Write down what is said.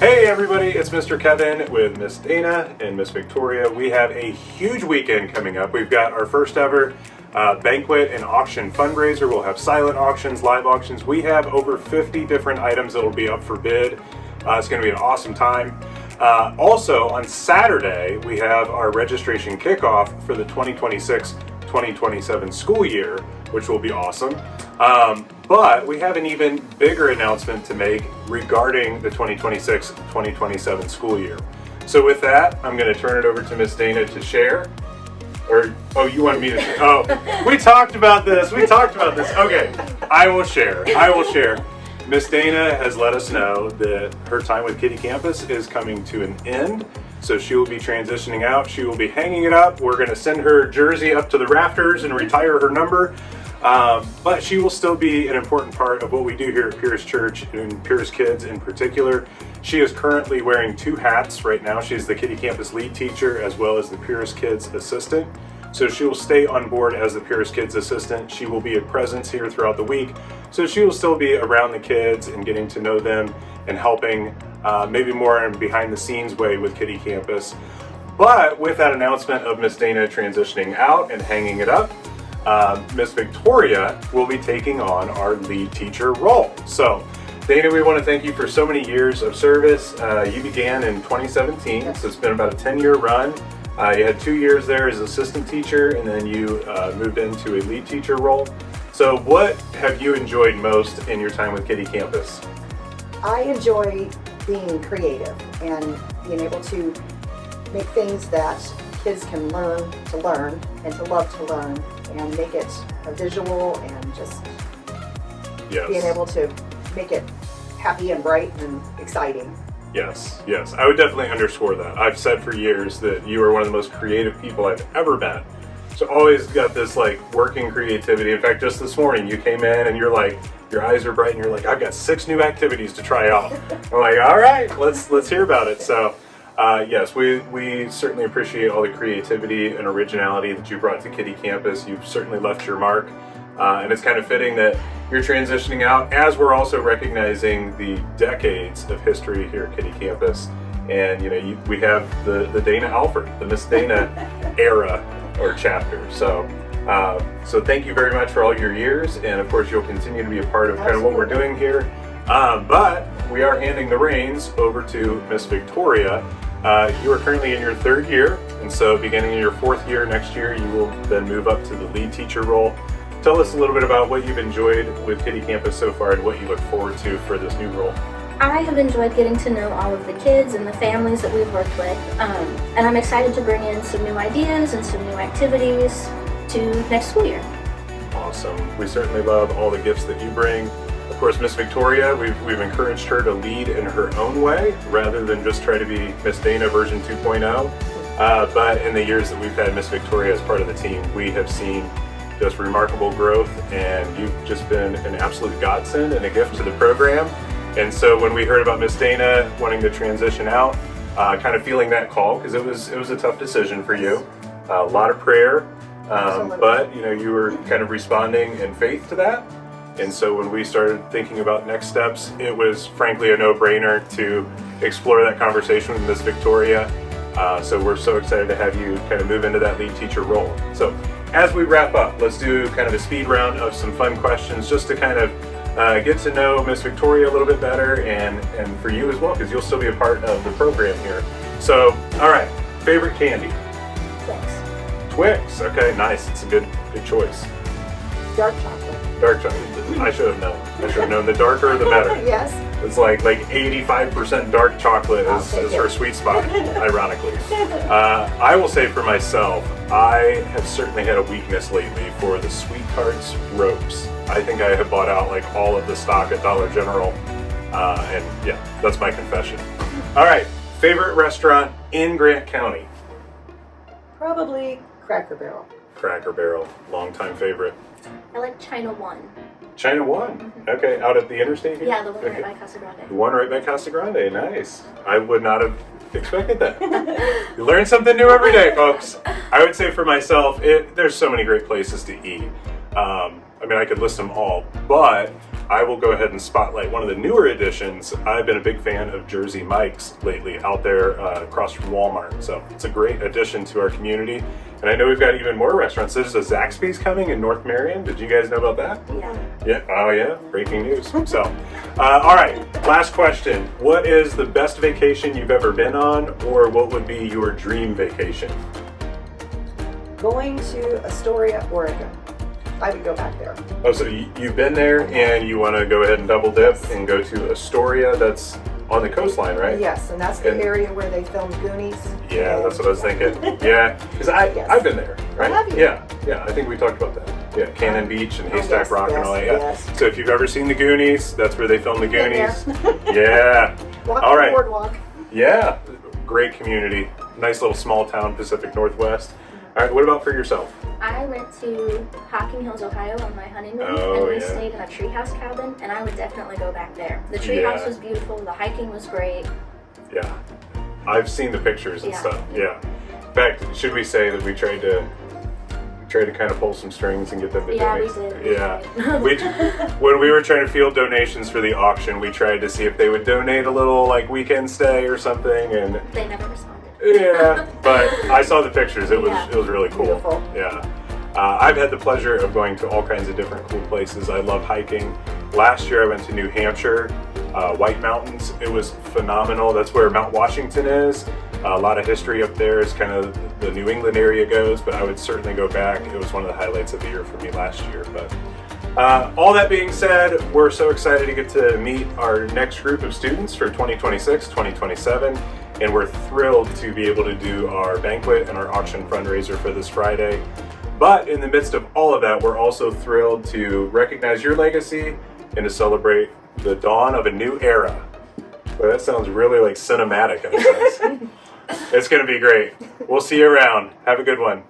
Hey everybody, it's Mr. Kevin with Miss Dana and Miss Victoria. We have a huge weekend coming up. We've got our first ever banquet and auction fundraiser. We'll have silent auctions, live auctions. We have over 50 different items that will be up for bid. It's going to be an awesome time. Also, on Saturday, we have our registration kickoff for the 2026-2027 school year, which will be awesome. But we have an even bigger announcement to make regarding the 2026-2027 school year. So with that, I'm going to turn it over to Miss Dana to share. Or, oh, you want me to share? Oh, we talked about this. Okay, I will share. Miss Dana has let us know that her time with Kiddie Campus is coming to an end. So she will be transitioning out. She will be hanging it up. We're going to send her jersey up to the rafters and retire her number. But she will still be an important part of what we do here at Pierce Church and Pierce Kids in particular. She is currently wearing two hats right now. She's the Kiddie Campus lead teacher as well as the Pierce Kids assistant. So she will stay on board as the Pierce Kids assistant. She will be a presence here throughout the week. So she will still be around the kids and getting to know them and helping maybe more in behind the scenes way with Kiddie Campus. But with that announcement of Miss Dana transitioning out and hanging it up, Miss Victoria will be taking on our lead teacher role. So Dana, we want to thank you for so many years of service. You began in 2017, so it's been about a 10-year run. You had 2 years there as assistant teacher, and then you moved into a lead teacher role. So what have you enjoyed most in your time with Kiddie Campus? I enjoy being creative and being able to make things that kids can learn and to love to learn, and make it a visual and just being able to make it happy and bright and exciting. Yes. I would definitely underscore that. I've said for years that you are one of the most creative people I've ever met. So always got this like working creativity. In fact, just this morning you came in and you're like, your eyes are bright and you're like, I've got 6 new activities to try out. I'm like, all right, let's hear about it. So yes, we certainly appreciate all the creativity and originality that you brought to Kiddie Campus. You've certainly left your mark. And it's kind of fitting that you're transitioning out as we're also recognizing the decades of history here at Kiddie Campus. And we have the Dana Alford, the Miss Dana era or chapter. So thank you very much for all your years, and of course you'll continue to be a part of kind of what we're doing here. But we are handing the reins over to Miss Victoria. You are currently in your 3rd year, and so beginning in your 4th year next year, you will then move up to the lead teacher role. Tell us a little bit about what you've enjoyed with Kiddie Campus so far and what you look forward to for this new role. I have enjoyed getting to know all of the kids and the families that we've worked with, and I'm excited to bring in some new ideas and some new activities to next school year. Awesome. We certainly love all the gifts that you bring. Of course, Miss Victoria, we've encouraged her to lead in her own way rather than just try to be Miss Dana version 2.0. But in the years that we've had Miss Victoria as part of the team, we have seen just remarkable growth, and you've just been an absolute godsend and a gift to the program. And so when we heard about Miss Dana wanting to transition out, kind of feeling that call, because it was a tough decision for you, a lot of prayer, but you were kind of responding in faith to that. And so when we started thinking about next steps, it was frankly a no-brainer to explore that conversation with Miss Victoria. So we're so excited to have you kind of move into that lead teacher role. So as we wrap up, let's do kind of a speed round of some fun questions just to kind of get to know Miss Victoria a little bit better, and for you as well, because you'll still be a part of the program here. So, all right, favorite candy? Twix. Okay, nice. It's a good choice. Dark chocolate. Dark chocolate. I should have known. The darker, the better. Yes. It's like 85% dark chocolate is her sweet spot, ironically. I will say for myself, I have certainly had a weakness lately for the Sweet Tarts ropes. I think I have bought out like all of the stock at Dollar General. And yeah, that's my confession. All right, favorite restaurant in Grant County? Probably Cracker Barrel. Cracker Barrel, longtime favorite. I like China One. China One. Mm-hmm. Okay, out at the interstate here? Yeah, the one right by Casa Grande. The one right by Casa Grande, nice. I would not have expected that. You learn something new every day, folks. I would say for myself, there's so many great places to eat. I mean, I could list them all, but I will go ahead and spotlight one of the newer additions. I've been a big fan of Jersey Mike's lately out there across from Walmart. So it's a great addition to our community. And I know we've got even more restaurants. There's a Zaxby's coming in North Marion. Did you guys know about that? Yeah. Yeah. Oh, yeah. Breaking news. So, all right. Last question. What is the best vacation you've ever been on, or what would be your dream vacation? Going to Astoria, Oregon. I would go back there. Oh, so you've been there and you want to go ahead and double dip and go to Astoria. That's on the coastline, right? Yes, and that's the area where they filmed Goonies. Yeah, that's what I was thinking. Yeah, because I've been there, right? have you? Yeah, I think we talked about that. Yeah, Cannon Beach and Haystack yes, Rock and all that. Yeah. yes. So if you've ever seen the Goonies, that's where they filmed the Been there. Goonies. Yeah. Walk All the right. boardwalk. Yeah, great community. Nice little small town, Pacific Northwest. All right, what about for yourself? I went to Hocking Hills, Ohio on my honeymoon, Oh, and we yeah. stayed in a treehouse cabin, and I would definitely go back there. The treehouse Yeah. was beautiful, the hiking was great. Yeah, I've seen the pictures and Yeah. stuff. Yeah. In fact, should we say that we tried to kind of pull some strings and get them to Yeah, donate? we did. Yeah. When we were trying to field donations for the auction, we tried to see if they would donate a little like weekend stay or something, and They never responded. yeah. But I saw the pictures. It was really cool. Beautiful. Yeah. I've had the pleasure of going to all kinds of different cool places. I love hiking. Last year I went to New Hampshire, White Mountains. It was phenomenal. That's where Mount Washington is. A lot of history up there as kind of the New England area goes, but I would certainly go back. It was one of the highlights of the year for me last year. But all that being said, we're so excited to get to meet our next group of students for 2026, 2027, and we're thrilled to be able to do our banquet and our auction fundraiser for this Friday. But in the midst of all of that, we're also thrilled to recognize your legacy and to celebrate the dawn of a new era. Well, that sounds really like cinematic in a sense. It's going to be great. We'll see you around. Have a good one.